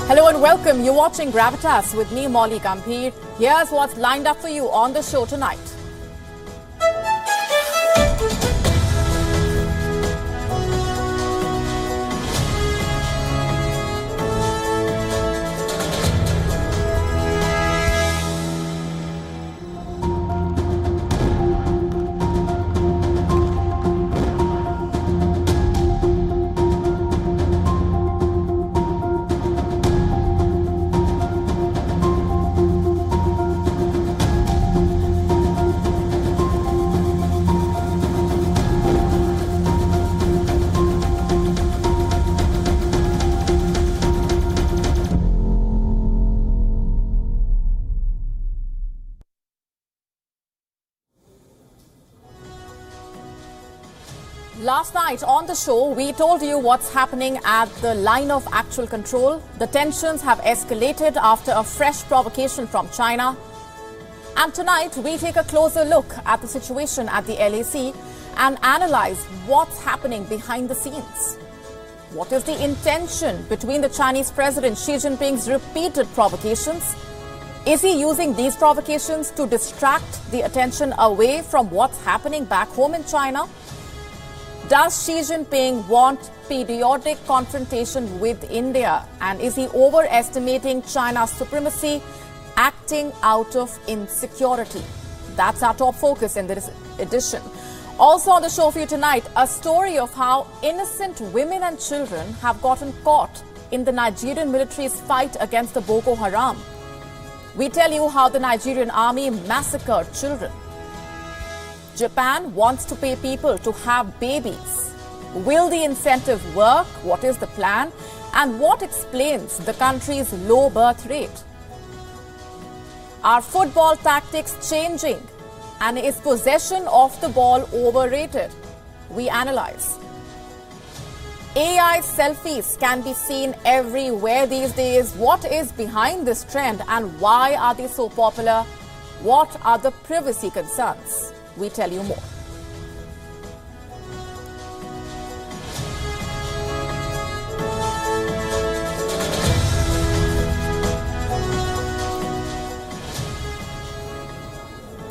Hello and welcome. You're watching Gravitas with me, Molly Gambhir. Here's what's lined up for you on the show tonight. Last night on the show, we told you what's happening at the line of actual control. The tensions have escalated after a fresh provocation from China. And tonight, we take a closer look at the situation at the LAC and analyze what's happening behind the scenes. What is the intention between the Chinese President Xi Jinping's repeated provocations? Is he using these provocations to distract the attention away from what's happening back home in China? Does Xi Jinping want periodic confrontation with India? And is he overestimating China's supremacy, acting out of insecurity? That's our top focus in this edition. Also on the show for you tonight, a story of how innocent women and children have gotten caught in the Nigerian military's fight against the Boko Haram. We tell you how the Nigerian Army massacred children. Japan wants to pay people to have babies. Will the incentive work? What is the plan? And what explains the country's low birth rate? Are football tactics changing? And is possession of the ball overrated? We analyze. AI selfies can be seen everywhere these days. What is behind this trend and why are they so popular? What are the privacy concerns? We tell you more.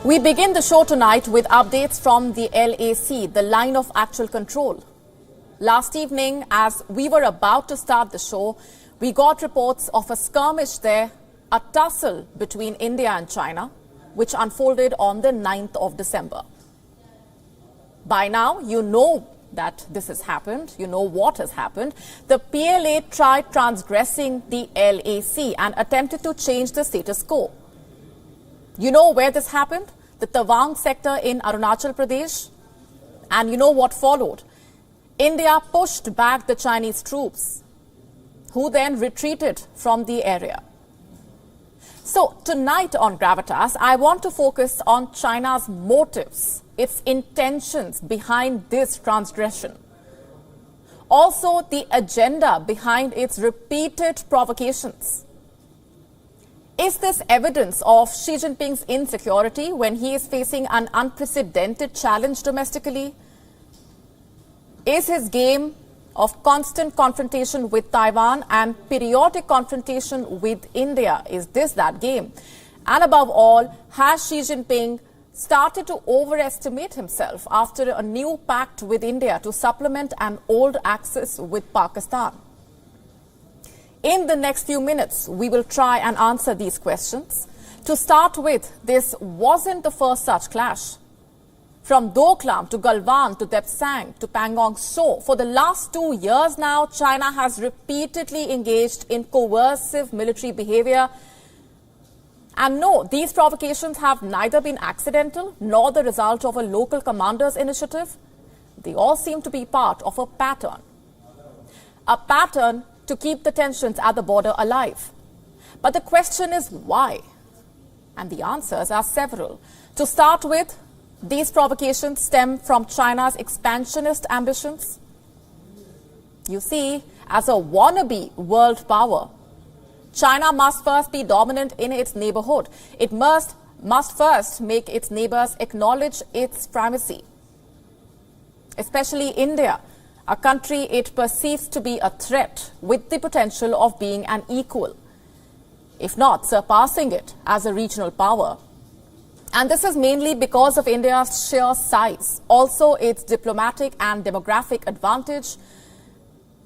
We begin the show tonight with updates from the LAC, the line of actual control. Last evening, as we were about to start the show, we got reports of a skirmish there, a tussle between India and China, which unfolded on the 9th of December. By now, you know that this has happened. You know what has happened. The PLA tried transgressing the LAC and attempted to change the status quo. You know where this happened? The Tawang sector in Arunachal Pradesh. And you know what followed? India pushed back the Chinese troops, who then retreated from the area. So tonight on Gravitas, I want to focus on China's motives, its intentions behind this transgression. Also, the agenda behind its repeated provocations. Is this evidence of Xi Jinping's insecurity when he is facing an unprecedented challenge domestically? Is his game of constant confrontation with Taiwan and periodic confrontation with India, is this that game? And above all, has Xi Jinping started to overestimate himself after a new pact with India to supplement an old axis with Pakistan? In the next few minutes, we will try and answer these questions. To start with, this wasn't the first such clash. From Doklam to Galwan to Depsang to Pangong So, for the last 2 years now, China has repeatedly engaged in coercive military behavior. And no, these provocations have neither been accidental nor the result of a local commander's initiative. They all seem to be part of a pattern. A pattern to keep the tensions at the border alive. But the question is why? And the answers are several. To start with, these provocations stem from China's expansionist ambitions. You see, as a wannabe world power, China must first be dominant in its neighborhood. It must first make its neighbors acknowledge its primacy, especially India, a country it perceives to be a threat with the potential of being an equal, if not surpassing it as a regional power. And this is mainly because of India's sheer size, also its diplomatic and demographic advantage.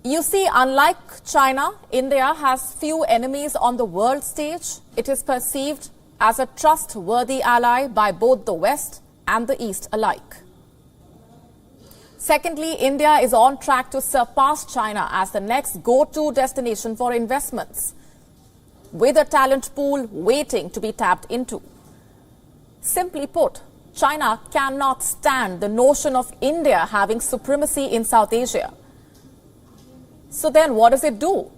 You see, unlike China, India has few enemies on the world stage. It is perceived as a trustworthy ally by both the West and the East alike. Secondly, India is on track to surpass China as the next go-to destination for investments, with a talent pool waiting to be tapped into. Simply put, China cannot stand the notion of India having supremacy in South Asia. So then what does it do?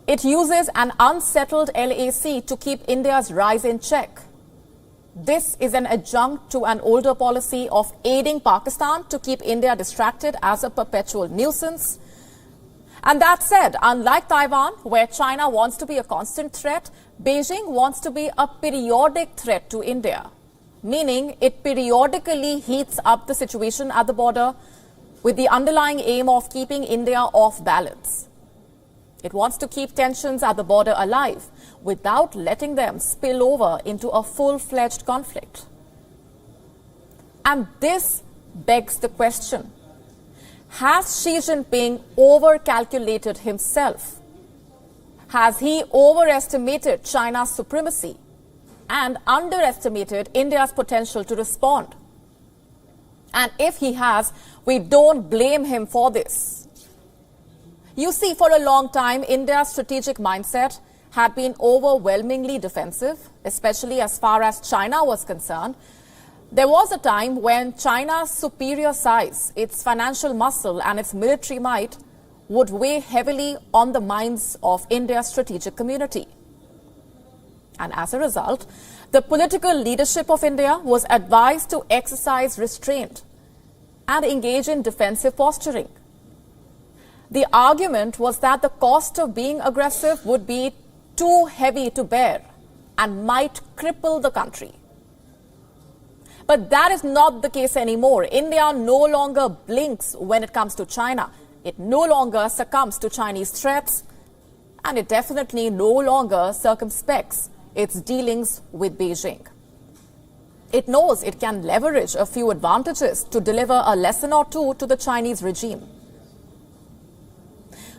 It uses an unsettled LAC to keep India's rise in check. This is an adjunct to an older policy of aiding Pakistan to keep India distracted as a perpetual nuisance. And that said, unlike Taiwan, where China wants to be a constant threat, Beijing wants to be a periodic threat to India, meaning it periodically heats up the situation at the border with the underlying aim of keeping India off balance. It wants to keep tensions at the border alive without letting them spill over into a full-fledged conflict. And this begs the question, has Xi Jinping over-calculated himself? Has he overestimated China's supremacy and underestimated India's potential to respond? And if he has, we don't blame him for this. You see, for a long time, India's strategic mindset had been overwhelmingly defensive, especially as far as China was concerned. There was a time when China's superior size, its financial muscle and its military might would weigh heavily on the minds of India's strategic community. And as a result, the political leadership of India was advised to exercise restraint and engage in defensive posturing. The argument was that the cost of being aggressive would be too heavy to bear and might cripple the country. But that is not the case anymore. India no longer blinks when it comes to China. It no longer succumbs to Chinese threats, and it definitely no longer circumspects its dealings with Beijing. It knows it can leverage a few advantages to deliver a lesson or two to the Chinese regime.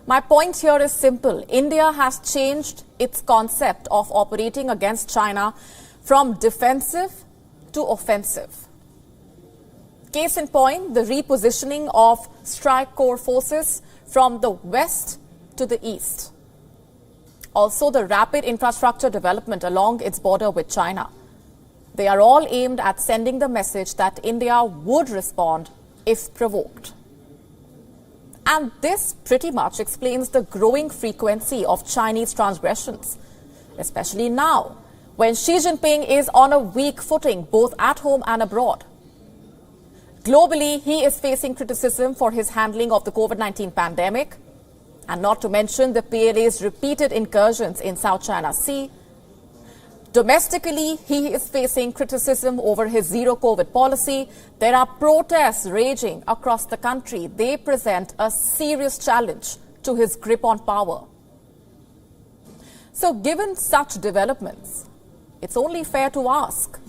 My point here is simple. India has changed its concept of operating against China from defensive to offensive. Case in point, the repositioning of strike core forces from the west to the east. Also, the rapid infrastructure development along its border with China. They are all aimed at sending the message that India would respond if provoked. And this pretty much explains the growing frequency of Chinese transgressions, especially now, when Xi Jinping is on a weak footing both at home and abroad. Globally, he is facing criticism for his handling of the COVID-19 pandemic, and not to mention the PLA's repeated incursions in South China Sea. Domestically, he is facing criticism over his zero-COVID policy. There are protests raging across the country. They present a serious challenge to his grip on power. So, given such developments, it's only fair to ask,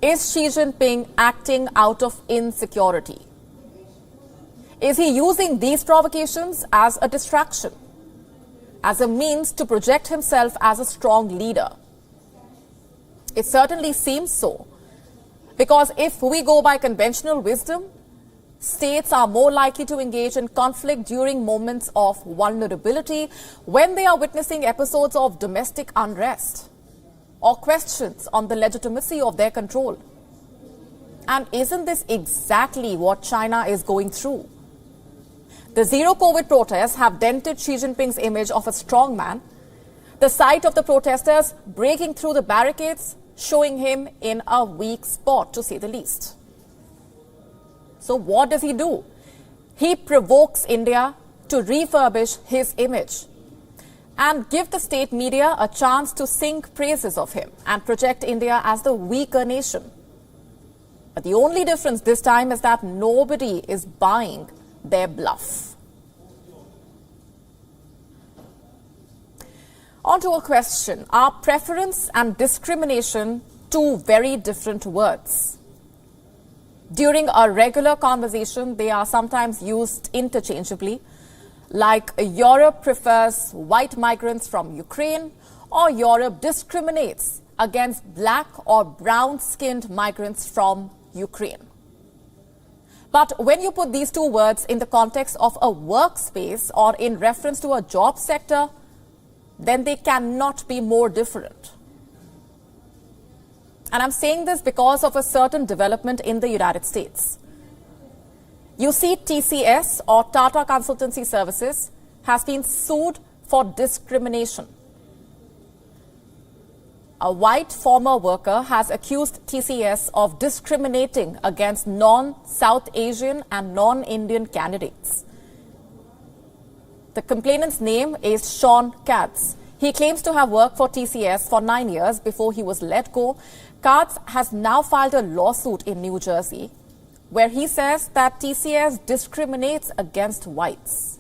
is Xi Jinping acting out of insecurity? Is he using these provocations as a distraction, as a means to project himself as a strong leader? It certainly seems so, because if we go by conventional wisdom, states are more likely to engage in conflict during moments of vulnerability when they are witnessing episodes of domestic unrest or questions on the legitimacy of their control. And isn't this exactly what China is going through? The zero-COVID protests have dented Xi Jinping's image of a strong man. The sight of the protesters breaking through the barricades showing him in a weak spot, to say the least. So what does he do? He provokes India to refurbish his image and give the state media a chance to sing praises of him and project India as the weaker nation. But the only difference this time is that nobody is buying their bluff. On to a question. Are preference and discrimination two very different words? During a regular conversation, they are sometimes used interchangeably, like Europe prefers white migrants from Ukraine, or Europe discriminates against black or brown-skinned migrants from Ukraine. But when you put these two words in the context of a workspace or in reference to a job sector, then they cannot be more different. And I'm saying this because of a certain development in the United States. You see, TCS, or Tata Consultancy Services, has been sued for discrimination. A white former worker has accused TCS of discriminating against non-South Asian and non-Indian candidates. The complainant's name is Sean Katz. He claims to have worked for TCS for 9 years before he was let go. Katz has now filed a lawsuit in New Jersey where he says that TCS discriminates against whites.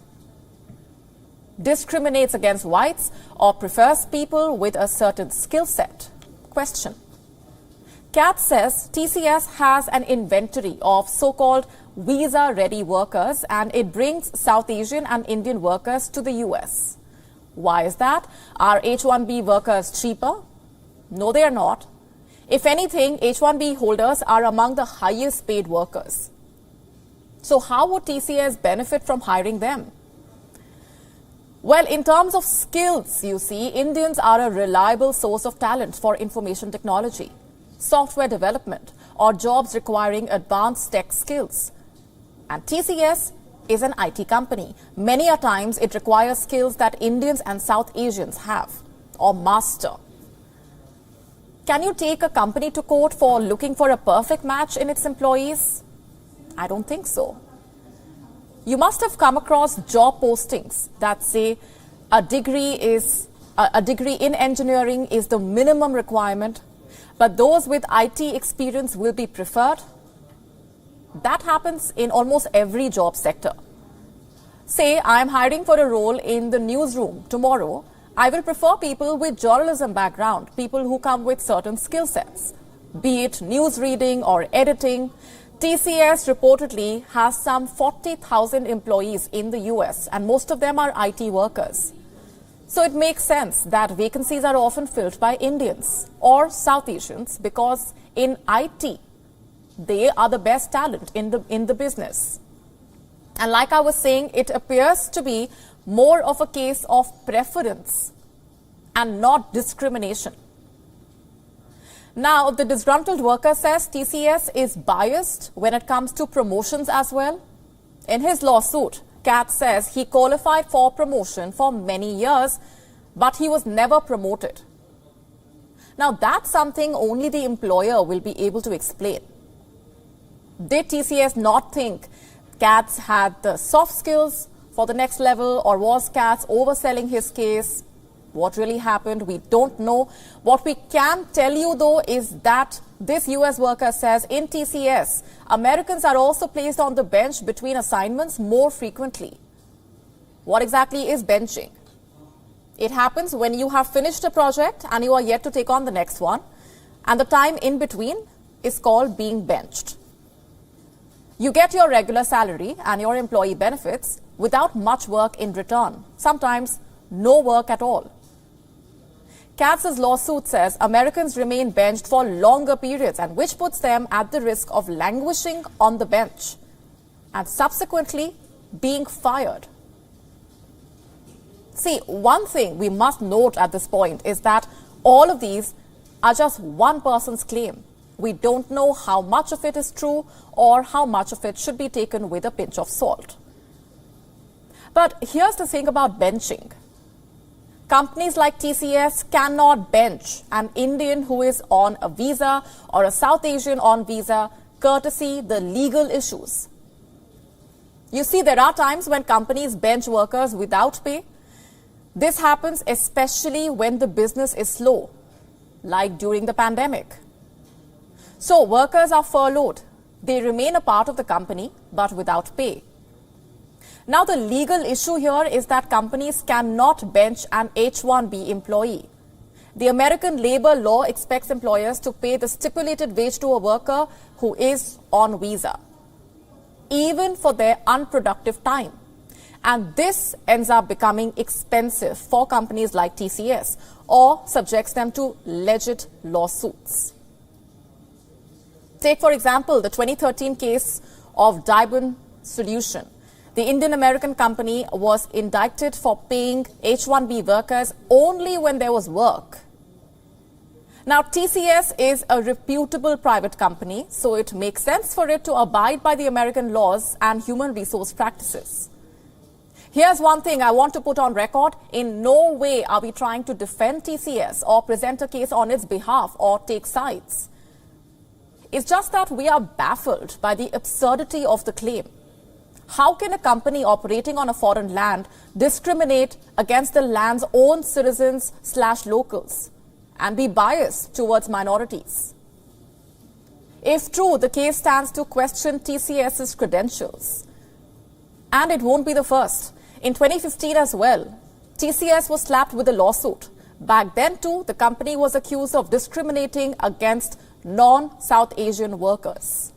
Discriminates against whites or prefers people with a certain skill set? Question. Katz says TCS has an inventory of so-called visa-ready workers and it brings South Asian and Indian workers to the US. Why is that? Are H-1B workers cheaper? No, they are not. If anything, H-1B holders are among the highest paid workers. So how would TCS benefit from hiring them? Well, in terms of skills, you see, Indians are a reliable source of talent for information technology, software development, or jobs requiring advanced tech skills. And TCS is an IT company. Many a times it requires skills that Indians and South Asians have or master. Can you take a company to court for looking for a perfect match in its employees? I don't think so. You must have come across job postings that say a degree in engineering is the minimum requirement, but those with IT experience will be preferred. That happens in almost every job sector. Say I am hiring for a role in the newsroom tomorrow. I will prefer people with journalism background, people who come with certain skill sets, be it news reading or editing. TCS reportedly has some 40,000 employees in the US and most of them are IT workers. So it makes sense that vacancies are often filled by Indians or South Asians because in IT, they are the best talent in the business. And like I was saying, it appears to be more of a case of preference and not discrimination. Now, the disgruntled worker says TCS is biased when it comes to promotions as well. In his lawsuit, Katz says he qualified for promotion for many years, but he was never promoted. Now, that's something only the employer will be able to explain. Did TCS not think Katz had the soft skills for the next level, or was Katz overselling his case? What really happened? We don't know. What we can tell you, though, is that this US worker says in TCS, Americans are also placed on the bench between assignments more frequently. What exactly is benching? It happens when you have finished a project and you are yet to take on the next one, and the time in between is called being benched. You get your regular salary and your employee benefits without much work in return, sometimes no work at all. Katz's lawsuit says Americans remain benched for longer periods, and which puts them at the risk of languishing on the bench and subsequently being fired. See, one thing we must note at this point is that all of these are just one person's claim. We don't know how much of it is true or how much of it should be taken with a pinch of salt. But here's the thing about benching. Companies like TCS cannot bench an Indian who is on a visa or a South Asian on visa, courtesy the legal issues. You see, there are times when companies bench workers without pay. This happens especially when the business is slow, like during the pandemic. So workers are furloughed. They remain a part of the company, but without pay. Now, the legal issue here is that companies cannot bench an H-1B employee. The American labor law expects employers to pay the stipulated wage to a worker who is on visa, even for their unproductive time. And this ends up becoming expensive for companies like TCS or subjects them to legit lawsuits. Take, for example, the 2013 case of Dibon Solution. The Indian-American company was indicted for paying H-1B workers only when there was work. Now, TCS is a reputable private company, so it makes sense for it to abide by the American laws and human resource practices. Here's one thing I want to put on record. In no way are we trying to defend TCS or present a case on its behalf or take sides. It's just that we are baffled by the absurdity of the claim. How can a company operating on a foreign land discriminate against the land's own citizens/locals and be biased towards minorities? If true, the case stands to question TCS's credentials. And it won't be the first. In 2015 as well, TCS was slapped with a lawsuit. Back then too, the company was accused of discriminating against non-South Asian workers.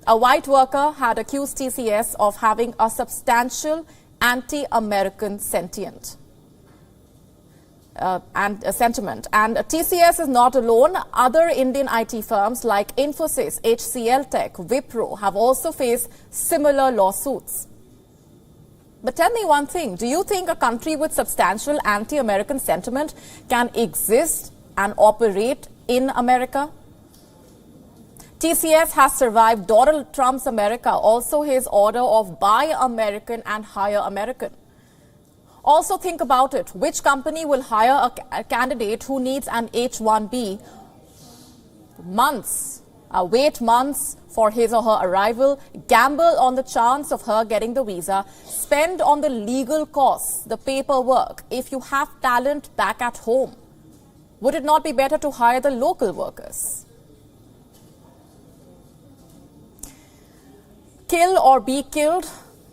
A white worker had accused TCS of having a substantial anti-American sentiment. And TCS is not alone. Other Indian IT firms like Infosys, HCL Tech, Wipro have also faced similar lawsuits. But tell me one thing, do you think a country with substantial anti-American sentiment can exist and operate in America? TCS has survived Donald Trump's America, also his order of buy American and hire American. Also think about it. Which company will hire a candidate who needs an H-1B wait months for his or her arrival, gamble on the chance of her getting the visa, spend on the legal costs, the paperwork, if you have talent back at home? Would it not be better to hire the local workers? Kill or be killed,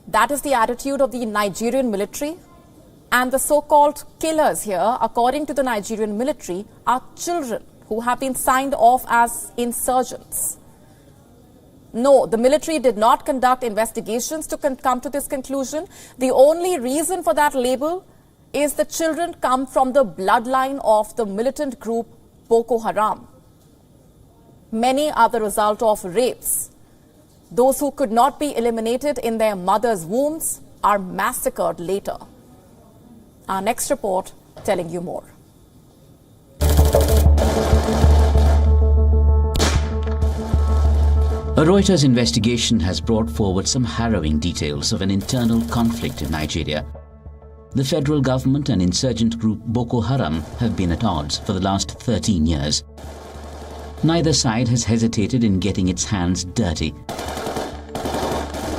that is the attitude of the Nigerian military. And the so-called killers here, according to the Nigerian military, are children who have been signed off as insurgents. No, the military did not conduct investigations to come to this conclusion. The only reason for that label is the children come from the bloodline of the militant group Boko Haram. Many are the result of rapes. Those who could not be eliminated in their mother's wombs are massacred later. Our next report telling you more. A Reuters investigation has brought forward some harrowing details of an internal conflict in Nigeria. The federal government and insurgent group Boko Haram have been at odds for the last 13 years. Neither side has hesitated in getting its hands dirty.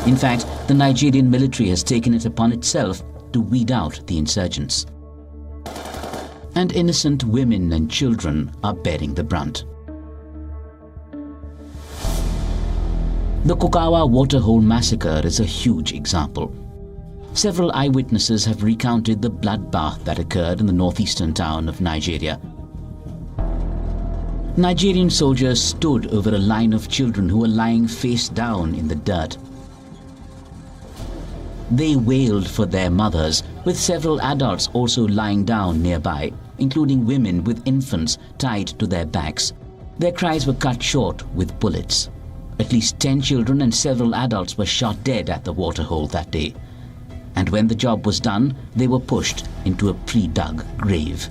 In fact, the Nigerian military has taken it upon itself to weed out the insurgents. And innocent women and children are bearing the brunt. The Kokawa waterhole massacre is a huge example. Several eyewitnesses have recounted the bloodbath that occurred in the northeastern town of Nigeria. Nigerian soldiers stood over a line of children who were lying face down in the dirt. They wailed for their mothers, with several adults also lying down nearby, including women with infants tied to their backs. Their cries were cut short with bullets. At least 10 children and several adults were shot dead at the waterhole that day. And when the job was done, they were pushed into a pre-dug grave.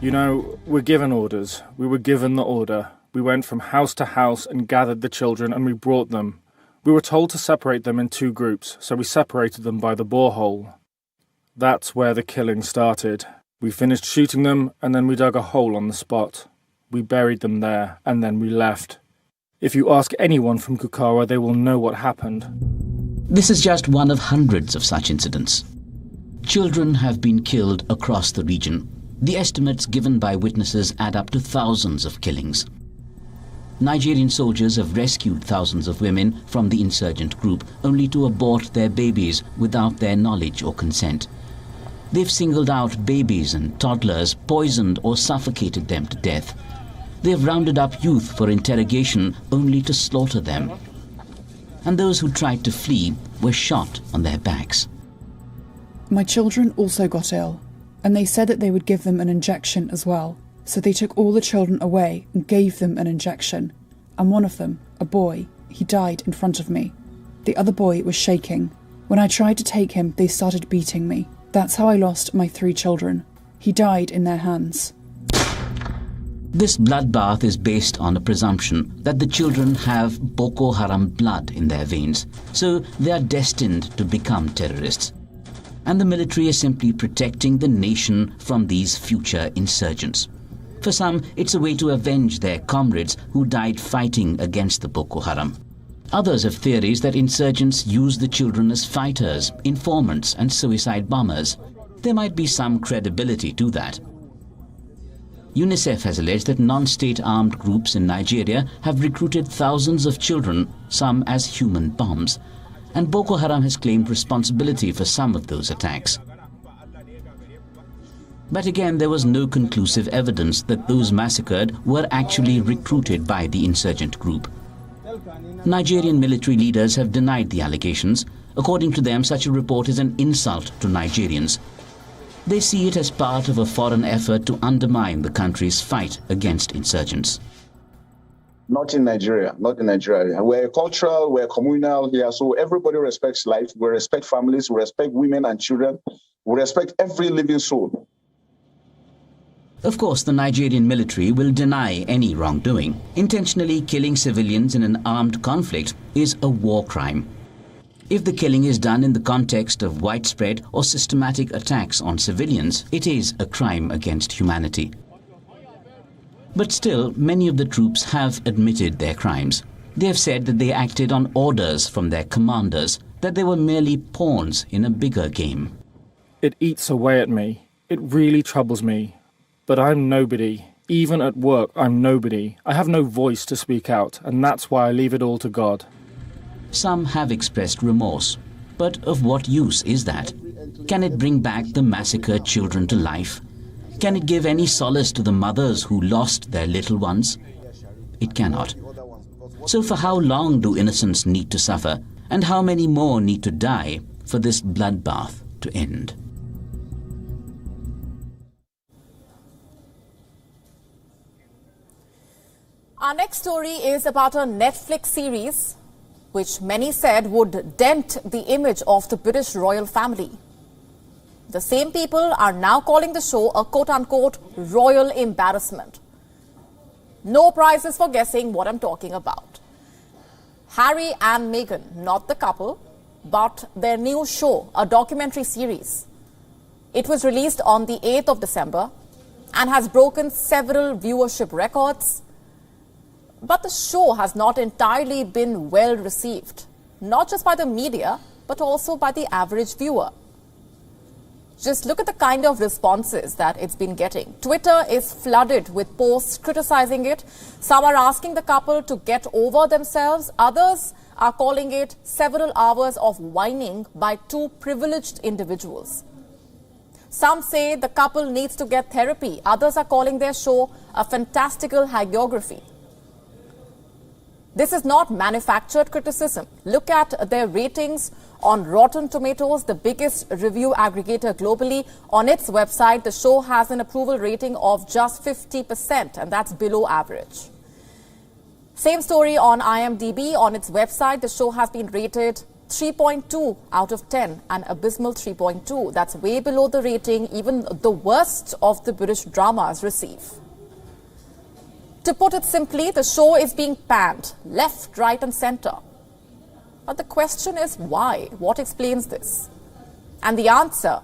You know, we're given orders. We were given the order. We went from house to house and gathered the children and we brought them. We were told to separate them in 2 groups, so we separated them by the borehole. That's where the killing started. We finished shooting them and then we dug a hole on the spot. We buried them there and then we left. If you ask anyone from Kokawa, they will know what happened. This is just one of hundreds of such incidents. Children have been killed across the region. The estimates given by witnesses add up to thousands of killings. Nigerian soldiers have rescued thousands of women from the insurgent group only to abort their babies without their knowledge or consent. They've singled out babies and toddlers, poisoned or suffocated them to death. They've rounded up youth for interrogation only to slaughter them. And those who tried to flee were shot on their backs. My children also got ill, and they said that they would give them an injection as well. So they took all the children away and gave them an injection. And one of them, a boy, he died in front of me. The other boy was shaking. When I tried to take him, they started beating me. That's how I lost my 3 children. He died in their hands. This bloodbath is based on a presumption that the children have Boko Haram blood in their veins, so they are destined to become terrorists. And the military is simply protecting the nation from these future insurgents. For some, it's a way to avenge their comrades who died fighting against the Boko Haram. Others have theories that insurgents use the children as fighters, informants and suicide bombers. There might be some credibility to that. UNICEF has alleged that non-state armed groups in Nigeria have recruited thousands of children, some as human bombs. And Boko Haram has claimed responsibility for some of those attacks. But again, there was no conclusive evidence that those massacred were actually recruited by the insurgent group. Nigerian military leaders have denied the allegations. According to them, such a report is an insult to Nigerians. They see it as part of a foreign effort to undermine the country's fight against insurgents. Not in Nigeria, not in Nigeria. We're cultural, we're communal here, so everybody respects life. We respect families, we respect women and children. We respect every living soul. Of course, the Nigerian military will deny any wrongdoing. Intentionally killing civilians in an armed conflict is a war crime. If the killing is done in the context of widespread or systematic attacks on civilians, it is a crime against humanity. But still, many of the troops have admitted their crimes. They have said that they acted on orders from their commanders, that they were merely pawns in a bigger game. It eats away at me. It really troubles me. But I'm nobody. Even at work, I'm nobody. I have no voice to speak out, and that's why I leave it all to God. Some have expressed remorse. But of what use is that? Can it bring back the massacred children to life? Can it give any solace to the mothers who lost their little ones? It cannot. So for how long do innocents need to suffer, and how many more need to die for this bloodbath to end? Our next story is about a Netflix series which many said would dent the image of the British royal family. The same people are now calling the show a quote-unquote royal embarrassment. No prizes for guessing what I'm talking about. Harry and Meghan, not the couple, but their new show, a documentary series. It was released on the 8th of December and has broken several viewership records. But the show has not entirely been well received, not just by the media, but also by the average viewer. Just look at the kind of responses that it's been getting. Twitter is flooded with posts criticizing it. Some are asking the couple to get over themselves. Others are calling it several hours of whining by 2 privileged individuals. Some say the couple needs to get therapy. Others are calling their show a fantastical hagiography. This is not manufactured criticism. Look at their ratings on Rotten Tomatoes, the biggest review aggregator globally. On its website, the show has an approval rating of just 50%, and that's below average. Same story on IMDb. On its website, the show has been rated 3.2 out of 10, an abysmal 3.2. That's way below the rating even the worst of the British dramas receive. To put it simply, the show is being panned left, right and centre. But the question is why? What explains this? And the answer.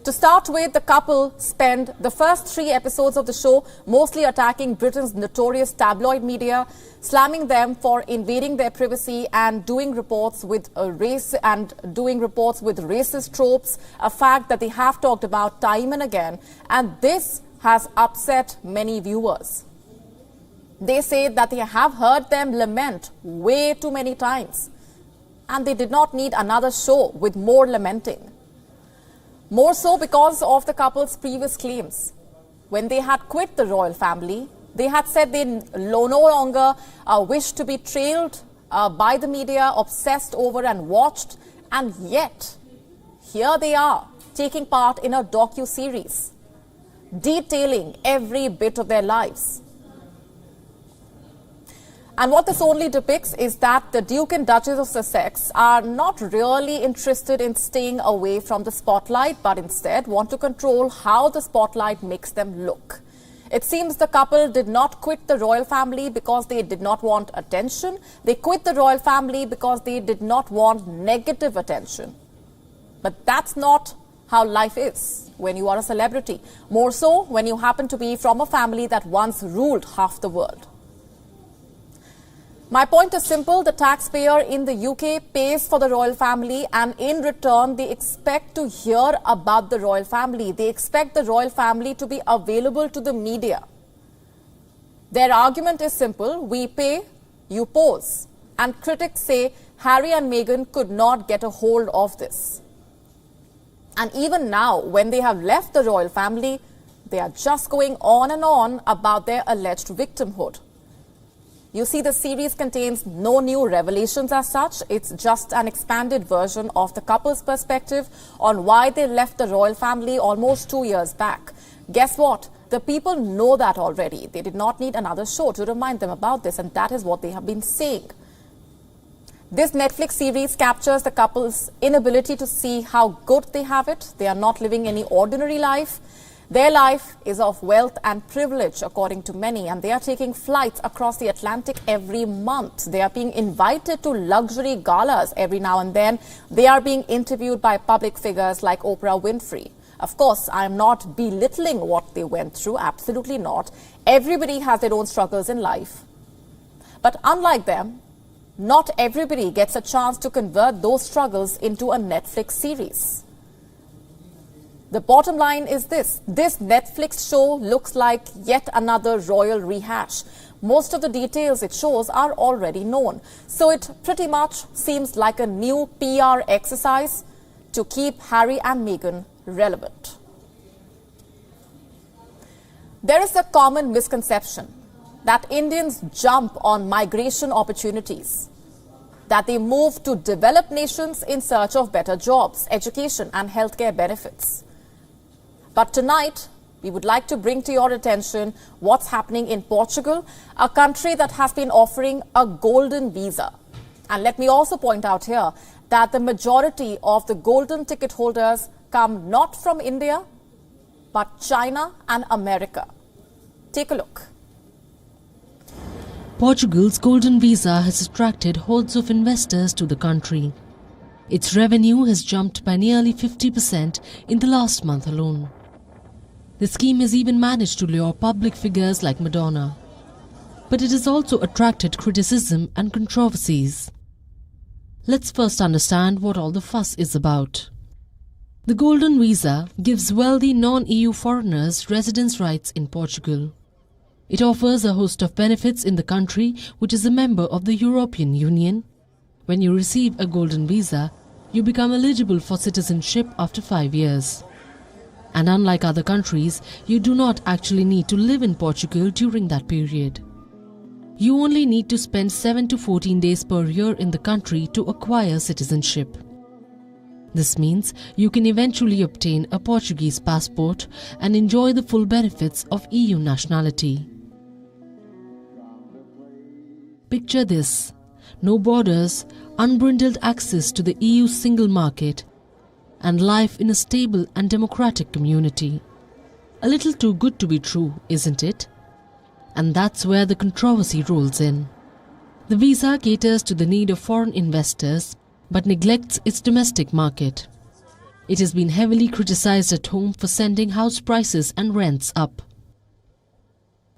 To start with, the couple spend the first 3 episodes of the show mostly attacking Britain's notorious tabloid media, slamming them for invading their privacy and doing reports with racist tropes, a fact that they have talked about time and again. And this has upset many viewers. They say that they have heard them lament way too many times, and they did not need another show with more lamenting. More so because of the couple's previous claims. When they had quit the royal family, they had said they no longer wished to be trailed by the media, obsessed over and watched, and yet here they are taking part in a docu-series detailing every bit of their lives. And what this only depicts is that the Duke and Duchess of Sussex are not really interested in staying away from the spotlight, but instead want to control how the spotlight makes them look. It seems the couple did not quit the royal family because they did not want attention. They quit the royal family because they did not want negative attention. But that's not how life is when you are a celebrity. More so when you happen to be from a family that once ruled half the world. My point is simple. The taxpayer in the UK pays for the royal family, and in return, they expect to hear about the royal family. They expect the royal family to be available to the media. Their argument is simple. We pay, you pose. And critics say Harry and Meghan could not get a hold of this. And even now, when they have left the royal family, they are just going on and on about their alleged victimhood. You see, the series contains no new revelations as such. It's just an expanded version of the couple's perspective on why they left the royal family almost 2 years back. Guess what? The people know that already. They did not need another show to remind them about this, and that is what they have been saying. This Netflix series captures the couple's inability to see how good they have it. They are not living any ordinary life. Their life is of wealth and privilege, according to many, and they are taking flights across the Atlantic every month. They are being invited to luxury galas every now and then. They are being interviewed by public figures like Oprah Winfrey. Of course, I am not belittling what they went through, absolutely not. Everybody has their own struggles in life. But unlike them, not everybody gets a chance to convert those struggles into a Netflix series. The bottom line is this. This Netflix show looks like yet another royal rehash. Most of the details it shows are already known. So it pretty much seems like a new PR exercise to keep Harry and Meghan relevant. There is a common misconception that Indians jump on migration opportunities, that they move to developed nations in search of better jobs, education and healthcare benefits. But tonight, we would like to bring to your attention what's happening in Portugal, a country that has been offering a golden visa. And let me also point out here that the majority of the golden ticket holders come not from India, but China and America. Take a look. Portugal's golden visa has attracted hordes of investors to the country. Its revenue has jumped by nearly 50% in the last month alone. The scheme has even managed to lure public figures like Madonna. But it has also attracted criticism and controversies. Let's first understand what all the fuss is about. The golden visa gives wealthy non-EU foreigners residence rights in Portugal. It offers a host of benefits in the country, which is a member of the European Union. When you receive a golden visa, you become eligible for citizenship after 5 years. And unlike other countries, you do not actually need to live in Portugal during that period. You only need to spend 7 to 14 days per year in the country to acquire citizenship. This means you can eventually obtain a Portuguese passport and enjoy the full benefits of EU nationality. Picture this: no borders, unbridled access to the EU single market, and life in a stable and democratic community. A little too good to be true, isn't it? And that's where the controversy rolls in. The visa caters to the need of foreign investors but neglects its domestic market. It has been heavily criticized at home for sending house prices and rents up.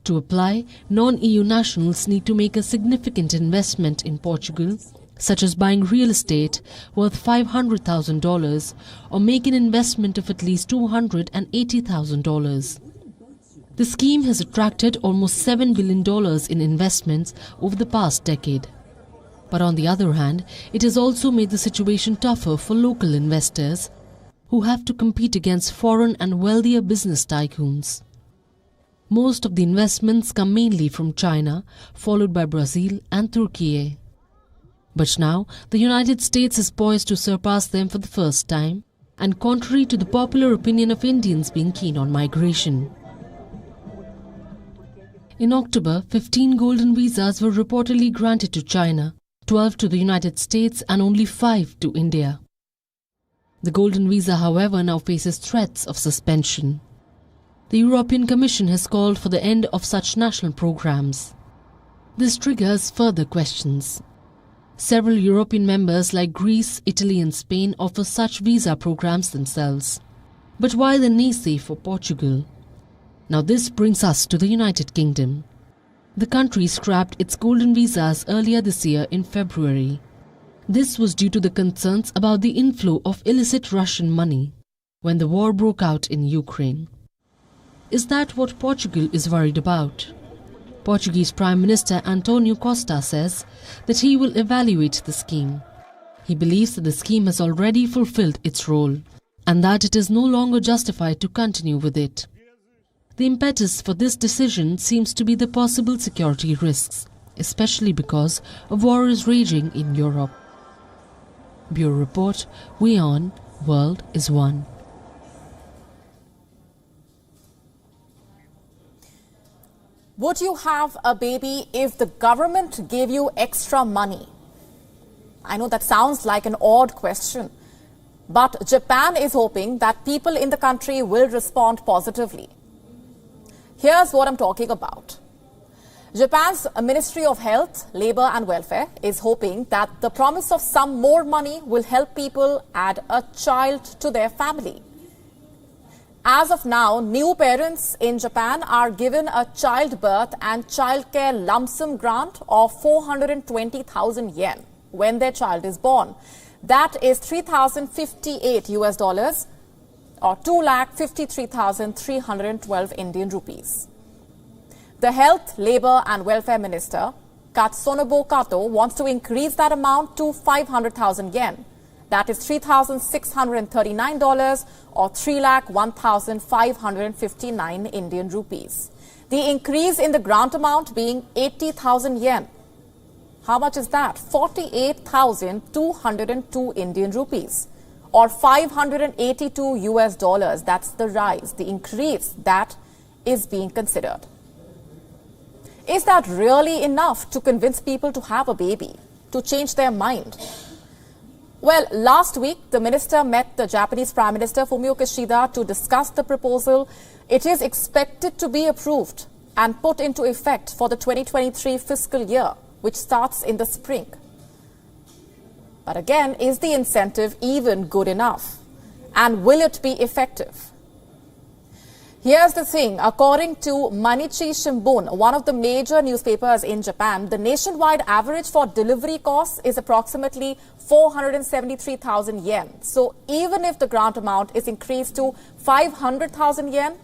To apply, non-EU nationals need to make a significant investment in Portugal, such as buying real estate worth $500,000 or make an investment of at least $280,000. The scheme has attracted almost $7 billion in investments over the past decade. But on the other hand, it has also made the situation tougher for local investors who have to compete against foreign and wealthier business tycoons. Most of the investments come mainly from China, followed by Brazil and Turkey. But now, the United States is poised to surpass them for the first time, and contrary to the popular opinion of Indians being keen on migration. In October, 15 golden visas were reportedly granted to China, 12 to the United States and only 5 to India. The golden visa, however, now faces threats of suspension. The European Commission has called for the end of such national programs. This triggers further questions. Several European members like Greece, Italy and Spain offer such visa programs themselves. But why the naysay for Portugal? Now this brings us to the United Kingdom. The country scrapped its golden visas earlier this year in February. This was due to the concerns about the inflow of illicit Russian money when the war broke out in Ukraine. Is that what Portugal is worried about? Portuguese Prime Minister António Costa says that he will evaluate the scheme. He believes that the scheme has already fulfilled its role and that it is no longer justified to continue with it. The impetus for this decision seems to be the possible security risks, especially because a war is raging in Europe. Bureau Report, WION World is One. Would you have a baby if the government gave you extra money? I know that sounds like an odd question, but Japan is hoping that people in the country will respond positively. Here's what I'm talking about. Japan's Ministry of Health, Labour and Welfare is hoping that the promise of some more money will help people add a child to their family. As of now, new parents in Japan are given a childbirth and childcare lump sum grant of 420,000 yen when their child is born. That is $3,058 or 2,53,312 Indian rupees. The Health, Labour and Welfare Minister, Katsunobu Kato, wants to increase that amount to 500,000 yen. That is $3,639 or 3,01,559 Indian rupees. The increase in the grant amount being 80,000 yen. How much is that? 48,202 Indian rupees or $582. That's the rise, the increase that is being considered. Is that really enough to convince people to have a baby, to change their mind? Well, last week, the minister met the Japanese Prime Minister Fumio Kishida to discuss the proposal. It is expected to be approved and put into effect for the 2023 fiscal year, which starts in the spring. But again, is the incentive even good enough? And will it be effective? Here's the thing. According to Mainichi Shimbun, one of the major newspapers in Japan, the nationwide average for delivery costs is approximately 473,000 yen. So even if the grant amount is increased to 500,000 yen,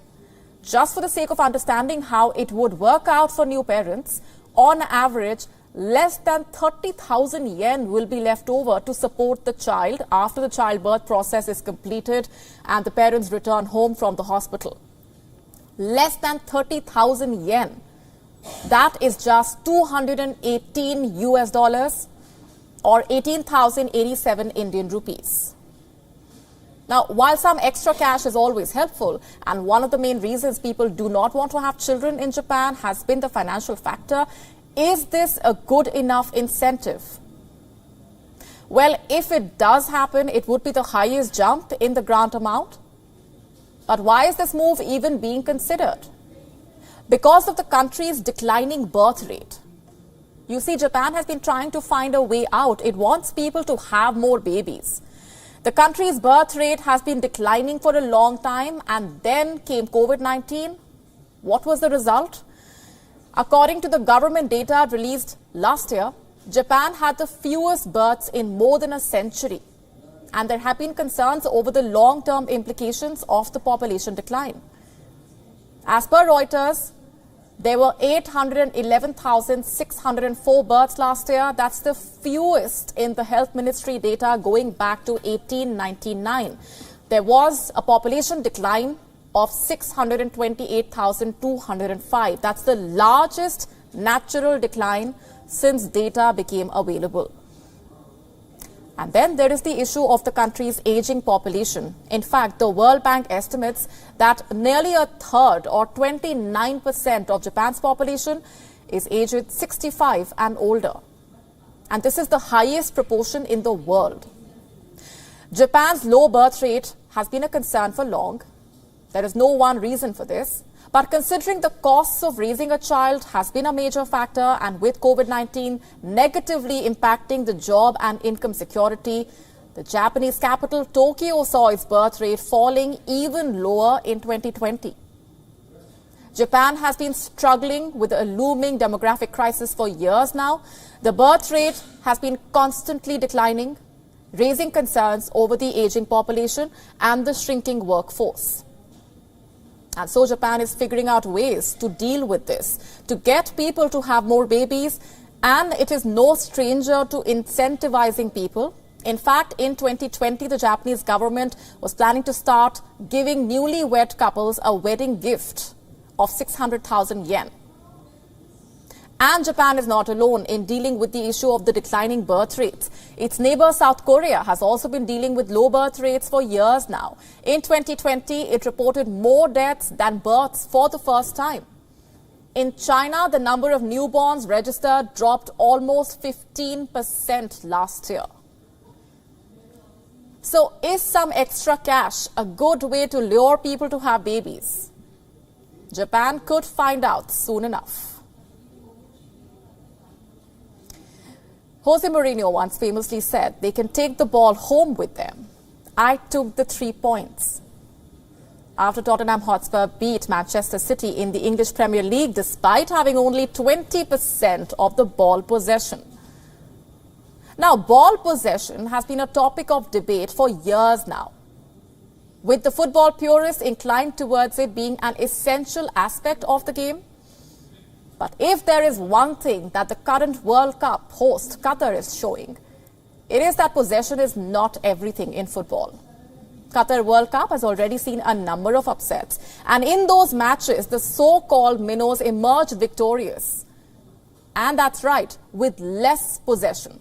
just for the sake of understanding how it would work out for new parents, on average, less than 30,000 yen will be left over to support the child after the childbirth process is completed and the parents return home from the hospital. Less than 30,000 yen. That is just $218 or 18,087 Indian rupees. Now, while some extra cash is always helpful, and one of the main reasons people do not want to have children in Japan has been the financial factor, is this a good enough incentive? Well, if it does happen, it would be the highest jump in the grant amount. But why is this move even being considered? Because of the country's declining birth rate. You see, Japan has been trying to find a way out. It wants people to have more babies. The country's birth rate has been declining for a long time, and then came COVID-19. What was the result? According to the government data released last year, Japan had the fewest births in more than a century. And there have been concerns over the long-term implications of the population decline. As per Reuters, there were 811,604 births last year. That's the fewest in the Health Ministry data going back to 1899. There was a population decline of 628,205. That's the largest natural decline since data became available. And then there is the issue of the country's aging population. In fact, the World Bank estimates that nearly a third or 29% of Japan's population is aged 65 and older. And this is the highest proportion in the world. Japan's low birth rate has been a concern for long. There is no one reason for this. But considering the costs of raising a child has been a major factor, and with COVID-19 negatively impacting the job and income security, the Japanese capital, Tokyo, saw its birth rate falling even lower in 2020. Japan has been struggling with a looming demographic crisis for years now. The birth rate has been constantly declining, raising concerns over the aging population and the shrinking workforce. And so Japan is figuring out ways to deal with this, to get people to have more babies, and it is no stranger to incentivizing people. In fact, in 2020, the Japanese government was planning to start giving newlywed couples a wedding gift of 600,000 yen. And Japan is not alone in dealing with the issue of the declining birth rates. Its neighbor South Korea has also been dealing with low birth rates for years now. In 2020, it reported more deaths than births for the first time. In China, the number of newborns registered dropped almost 15% last year. So is some extra cash a good way to lure people to have babies? Japan could find out soon enough. Jose Mourinho once famously said, they can take the ball home with them. I took the 3 points. After Tottenham Hotspur beat Manchester City in the English Premier League despite having only 20% of the ball possession. Now, ball possession has been a topic of debate for years now, with the football purists inclined towards it being an essential aspect of the game. But if there is one thing that the current World Cup host Qatar is showing, it is that possession is not everything in football. Qatar World Cup has already seen a number of upsets. And in those matches, the so-called minnows emerged victorious. And that's right, with less possession.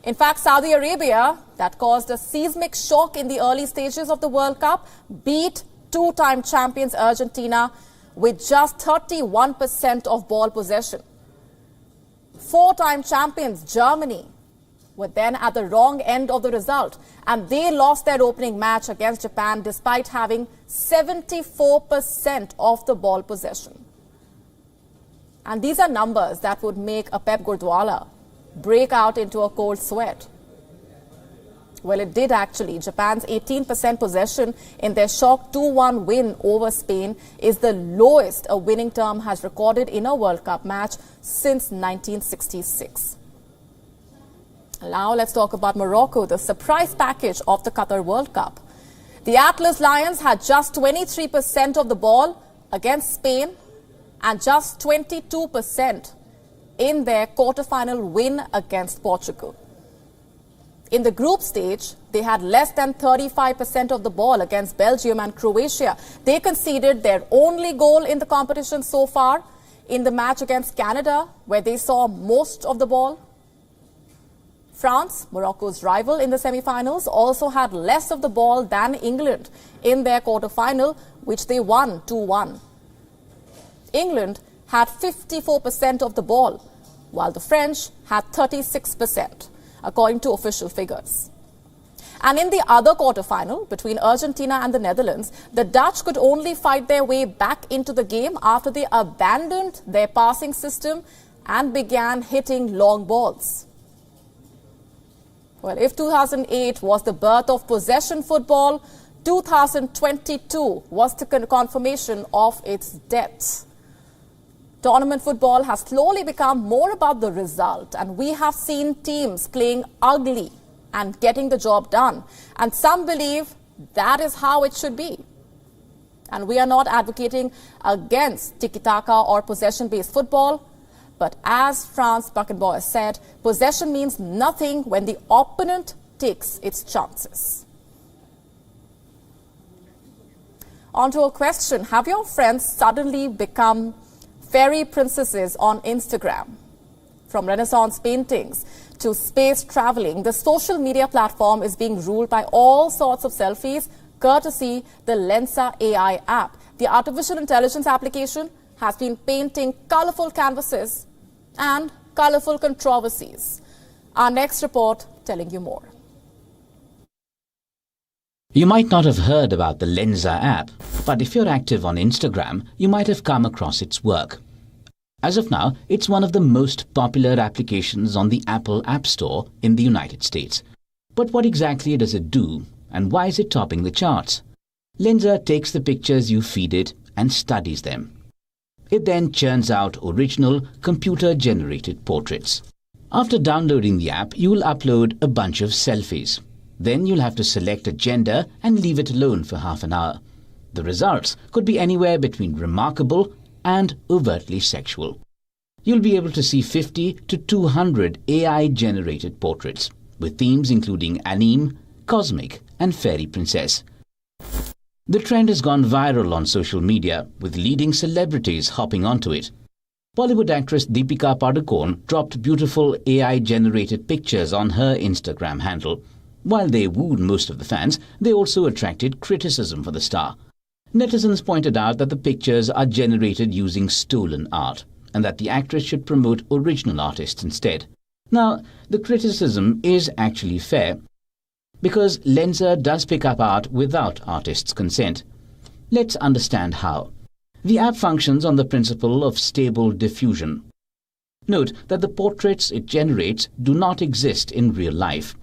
In fact, Saudi Arabia, that caused a seismic shock in the early stages of the World Cup, beat two-time champions Argentina with just 31% of ball possession. Four-time champions Germany were then at the wrong end of the result, and they lost their opening match against Japan despite having 74% of the ball possession. And these are numbers that would make a Pep Guardiola break out into a cold sweat. Well, it did actually. Japan's 18% possession in their shock 2-1 win over Spain is the lowest a winning term has recorded in a World Cup match since 1966. Now let's talk about Morocco, the surprise package of the Qatar World Cup. The Atlas Lions had just 23% of the ball against Spain and just 22% in their quarterfinal win against Portugal. In the group stage, they had less than 35% of the ball against Belgium and Croatia. They conceded their only goal in the competition so far in the match against Canada, where they saw most of the ball. France, Morocco's rival in the semi-finals, also had less of the ball than England in their quarter-final, which they won 2-1. England had 54% of the ball, while the French had 36%. According to official figures. And in the other quarterfinal between Argentina and the Netherlands, the Dutch could only fight their way back into the game after they abandoned their passing system and began hitting long balls. Well, if 2008 was the birth of possession football, 2022 was the confirmation of its death. Tournament football has slowly become more about the result, and we have seen teams playing ugly and getting the job done. And some believe that is how it should be. And we are not advocating against tiki-taka or possession-based football. But as Franz Beckenbauer said, possession means nothing when the opponent takes its chances. On to a question. Have your friends suddenly become fairy princesses on Instagram? From Renaissance paintings to space traveling, the social media platform is being ruled by all sorts of selfies, courtesy the Lensa AI app. The artificial intelligence application has been painting colorful canvases and colorful controversies. Our next report telling you more. You might not have heard about the Lensa app, but if you're active on Instagram, you might have come across its work. As of now, it's one of the most popular applications on the Apple App Store in the United States. But what exactly does it do, and why is it topping the charts? Lensa takes the pictures you feed it and studies them. It then churns out original, computer-generated portraits. After downloading the app, you'll upload a bunch of selfies. Then you'll have to select a gender and leave it alone for half an hour. The results could be anywhere between remarkable and overtly sexual. You'll be able to see 50 to 200 AI-generated portraits, with themes including anime, cosmic, and fairy princess. The trend has gone viral on social media, with leading celebrities hopping onto it. Bollywood actress Deepika Padukone dropped beautiful AI-generated pictures on her Instagram handle. While they wooed most of the fans, they also attracted criticism for the star. Netizens pointed out that the pictures are generated using stolen art, and that the actress should promote original artists instead. Now, the criticism is actually fair, because Lensa does pick up art without artists' consent. Let's understand how. The app functions on the principle of stable diffusion. Note that the portraits it generates do not exist in real life.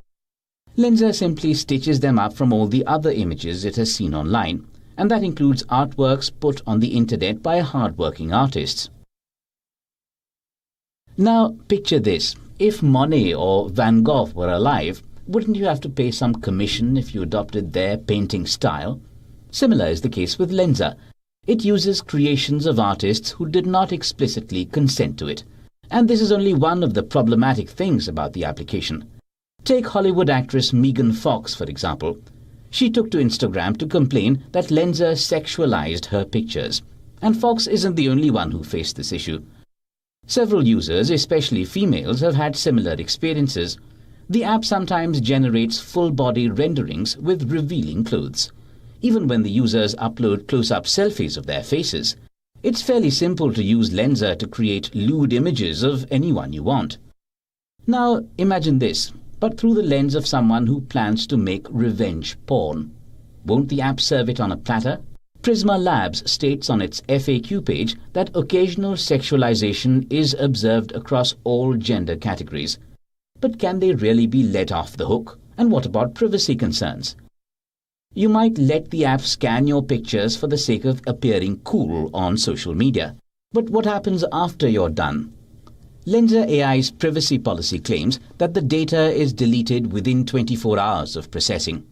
Lensa simply stitches them up from all the other images it has seen online, and that includes artworks put on the internet by hard-working artists. Now, picture this. If Monet or Van Gogh were alive, wouldn't you have to pay some commission if you adopted their painting style? Similar is the case with Lensa. It uses creations of artists who did not explicitly consent to it. And this is only one of the problematic things about the application. Take Hollywood actress Megan Fox, for example. She took to Instagram to complain that Lensa sexualized her pictures. And Fox isn't the only one who faced this issue. Several users, especially females, have had similar experiences. The app sometimes generates full-body renderings with revealing clothes. Even when the users upload close-up selfies of their faces, it's fairly simple to use Lensa to create lewd images of anyone you want. Now, imagine this, but through the lens of someone who plans to make revenge porn. Won't the app serve it on a platter? Prisma Labs states on its FAQ page that occasional sexualization is observed across all gender categories. But can they really be let off the hook? And what about privacy concerns? You might let the app scan your pictures for the sake of appearing cool on social media. But what happens after you're done? Lensa AI's privacy policy claims that the data is deleted within 24 hours of processing.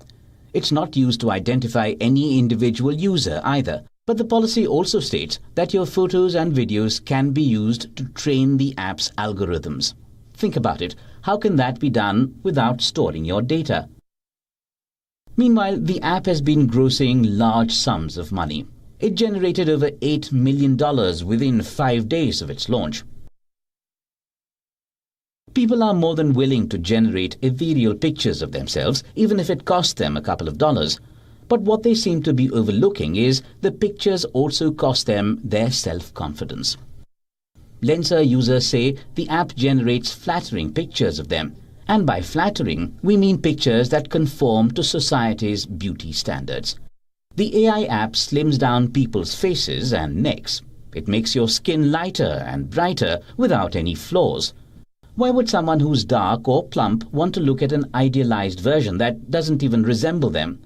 It's not used to identify any individual user either, but the policy also states that your photos and videos can be used to train the app's algorithms. Think about it. How can that be done without storing your data? Meanwhile, the app has been grossing large sums of money. It generated over $8 million within 5 days of its launch. People are more than willing to generate ethereal pictures of themselves, even if it costs them a couple of dollars. But what they seem to be overlooking is the pictures also cost them their self-confidence. Lensa users say the app generates flattering pictures of them. And by flattering, we mean pictures that conform to society's beauty standards. The AI app slims down people's faces and necks. It makes your skin lighter and brighter without any flaws. Why would someone who's dark or plump want to look at an idealized version that doesn't even resemble them?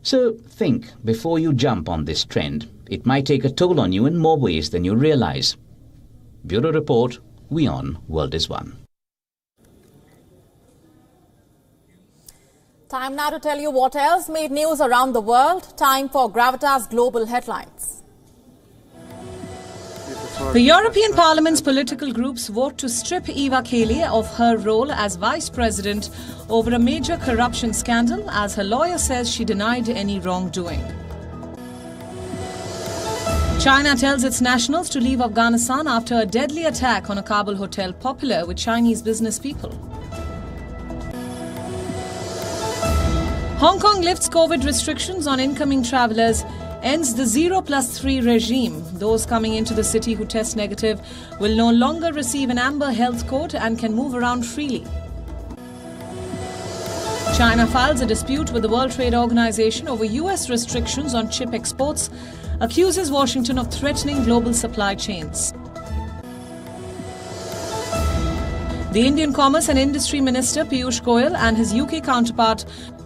So think before you jump on this trend. It might take a toll on you in more ways than you realize. Bureau Report, WION World is One. Time now to tell you what else made news around the world. Time for Gravitas Global Headlines. The European Parliament's political groups vote to strip Eva Kaili of her role as Vice President over a major corruption scandal, as her lawyer says she denied any wrongdoing. China tells its nationals to leave Afghanistan after a deadly attack on a Kabul hotel popular with Chinese business people. Hong Kong lifts COVID restrictions on incoming travellers, ends the 0+3 regime. Those coming into the city who test negative will no longer receive an amber health code and can move around freely. China files a dispute with the World Trade Organization over US restrictions on chip exports, accuses Washington of threatening global supply chains. The Indian Commerce and Industry Minister Piyush Goyal and his UK counterpart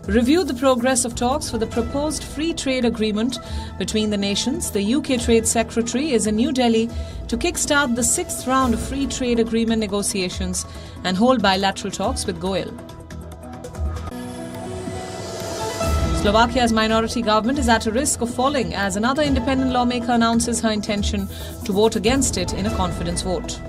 reviewed the progress of talks for the proposed free trade agreement between the nations. The UK Trade Secretary is in New Delhi to kickstart the 6th round of free trade agreement negotiations and hold bilateral talks with Goyal. Slovakia's minority government is at a risk of falling as another independent lawmaker announces her intention to vote against it in a confidence vote.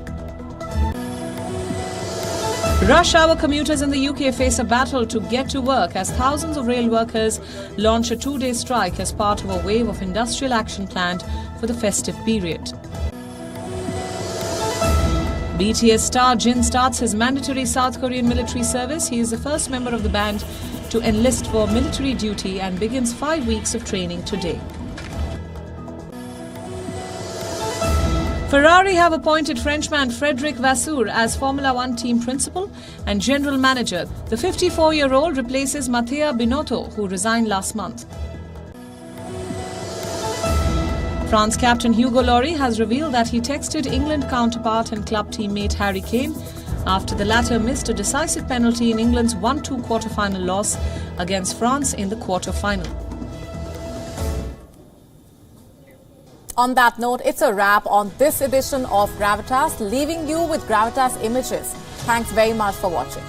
Rush hour commuters in the UK face a battle to get to work as thousands of rail workers launch a 2-day strike as part of a wave of industrial action planned for the festive period. BTS star Jin starts his mandatory South Korean military service. He is the first member of the band to enlist for military duty and begins 5 weeks of training today. Ferrari have appointed Frenchman Frédéric Vasseur as Formula One team principal and general manager. The 54-year-old replaces Matteo Binotto, who resigned last month. France captain Hugo Lloris has revealed that he texted England counterpart and club teammate Harry Kane after the latter missed a decisive penalty in England's 1-2 quarter-final loss against France in the quarter-final. On that note, it's a wrap on this edition of Gravitas, leaving you with Gravitas Images. Thanks very much for watching.